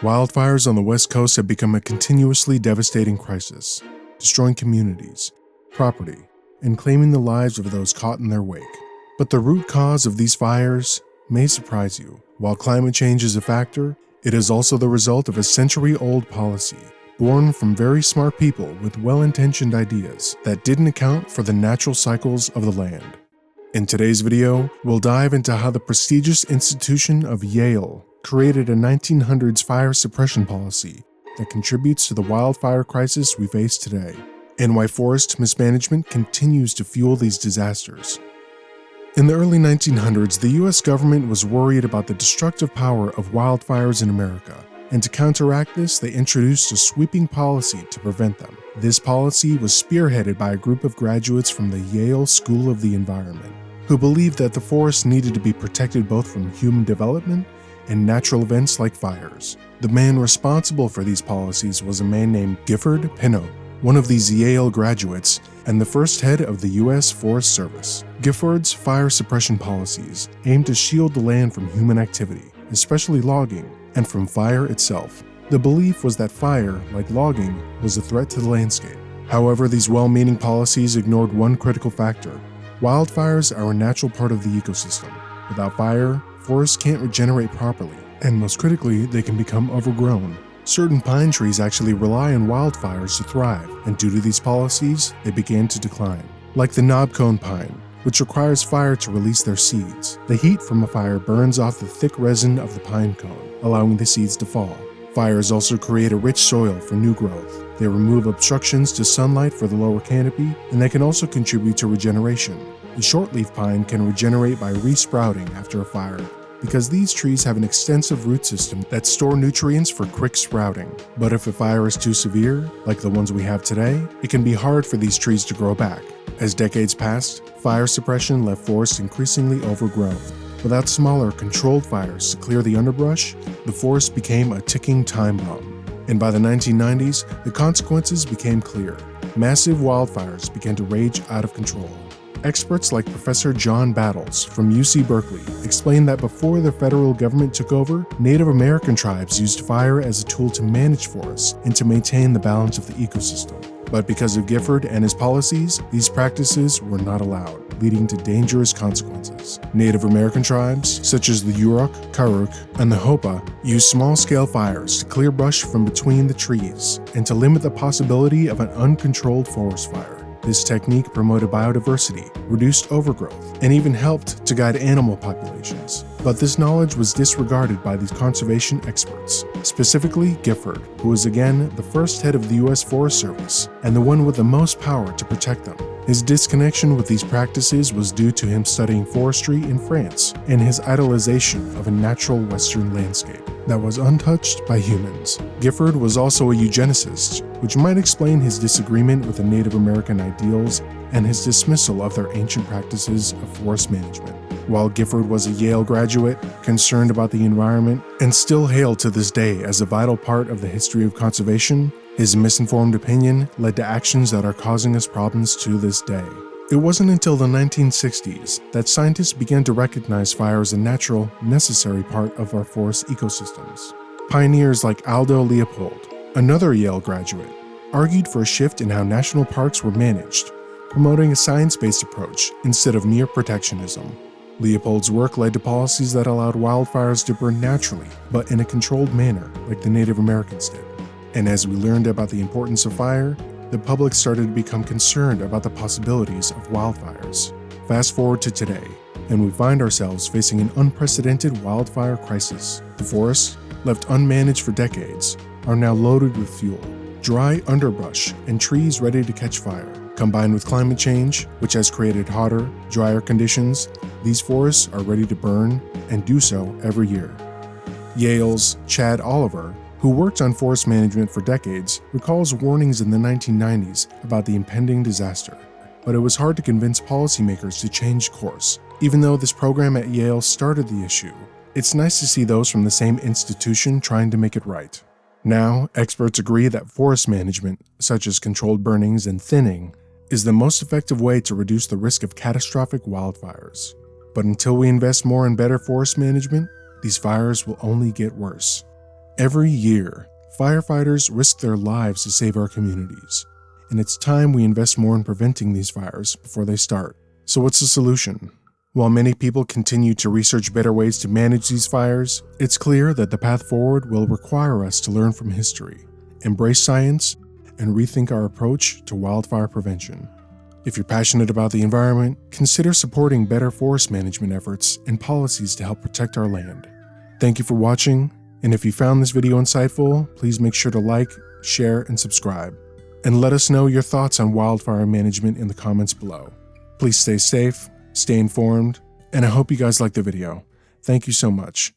Wildfires on the West Coast have become a continuously devastating crisis, destroying communities, property, and claiming the lives of those caught in their wake. But the root cause of these fires may surprise you. While climate change is a factor, it is also the result of a century-old policy, born from very smart people with well-intentioned ideas that didn't account for the natural cycles of the land. In today's video, we'll dive into how the prestigious institution of Yale created a 1900s fire suppression policy that contributes to the wildfire crisis we face today, and why forest mismanagement continues to fuel these disasters. In the early 1900s, the US government was worried about the destructive power of wildfires in America, and to counteract this, they introduced a sweeping policy to prevent them. This policy was spearheaded by a group of graduates from the Yale School of the Environment, who believed that the forest needed to be protected both from human development and natural events like fires. The man responsible for these policies was a man named Gifford Pinot, one of these Yale graduates and the first head of the US Forest Service. Gifford's fire suppression policies aimed to shield the land from human activity, especially logging, and from fire itself. The belief was that fire, like logging, was a threat to the landscape. However, these well-meaning policies ignored one critical factor. Wildfires are a natural part of the ecosystem. Without fire, forests can't regenerate properly, and most critically, they can become overgrown. Certain pine trees actually rely on wildfires to thrive, and due to these policies, they began to decline. Like the knobcone pine, which requires fire to release their seeds. The heat from a fire burns off the thick resin of the pine cone, allowing the seeds to fall. Fires also create a rich soil for new growth. They remove obstructions to sunlight for the lower canopy, and they can also contribute to regeneration. The shortleaf pine can regenerate by resprouting after a fire, because these trees have an extensive root system that store nutrients for quick sprouting. But if a fire is too severe, like the ones we have today, it can be hard for these trees to grow back. As decades passed, fire suppression left forests increasingly overgrown. Without smaller, controlled fires to clear the underbrush, the forest became a ticking time bomb. And by the 1990s, the consequences became clear. Massive wildfires began to rage out of control. Experts like Professor John Battles from UC Berkeley explained that before the federal government took over, Native American tribes used fire as a tool to manage forests and to maintain the balance of the ecosystem. But because of Gifford and his policies, these practices were not allowed, leading to dangerous consequences. Native American tribes, such as the Yurok, Karuk, and the Hopa, used small-scale fires to clear brush from between the trees and to limit the possibility of an uncontrolled forest fire. This technique promoted biodiversity, reduced overgrowth, and even helped to guide animal populations. But this knowledge was disregarded by these conservation experts, specifically Gifford, who was again the first head of the US Forest Service and the one with the most power to protect them. His disconnection with these practices was due to him studying forestry in France and his idolization of a natural Western landscape that was untouched by humans. Gifford was also a eugenicist, which might explain his disagreement with the Native American ideals and his dismissal of their ancient practices of forest management. While Gifford was a Yale graduate, concerned about the environment, and still hailed to this day as a vital part of the history of conservation, his misinformed opinion led to actions that are causing us problems to this day. It wasn't until the 1960s that scientists began to recognize fire as a natural, necessary part of our forest ecosystems. Pioneers like Aldo Leopold, another Yale graduate, argued for a shift in how national parks were managed, promoting a science-based approach instead of mere protectionism. Leopold's work led to policies that allowed wildfires to burn naturally, but in a controlled manner, like the Native Americans did. And as we learned about the importance of fire, the public started to become concerned about the possibilities of wildfires. Fast forward to today, and we find ourselves facing an unprecedented wildfire crisis. The forests, left unmanaged for decades, are now loaded with fuel, dry underbrush, and trees ready to catch fire. Combined with climate change, which has created hotter, drier conditions, these forests are ready to burn and do so every year. Yale's Chad Oliver, who worked on forest management for decades, recalls warnings in the 1990s about the impending disaster. But it was hard to convince policymakers to change course. Even though this program at Yale started the issue, it's nice to see those from the same institution trying to make it right. Now, experts agree that forest management, such as controlled burnings and thinning, is the most effective way to reduce the risk of catastrophic wildfires. But until we invest more in better forest management, these fires will only get worse. Every year, firefighters risk their lives to save our communities, and it's time we invest more in preventing these fires before they start. So what's the solution? While many people continue to research better ways to manage these fires, it's clear that the path forward will require us to learn from history, embrace science, and rethink our approach to wildfire prevention. If you're passionate about the environment, consider supporting better forest management efforts and policies to help protect our land. Thank you for watching, and if you found this video insightful, please make sure to like, share, and subscribe. And let us know your thoughts on wildfire management in the comments below. Please stay safe, stay informed, and I hope you guys liked the video. Thank you so much.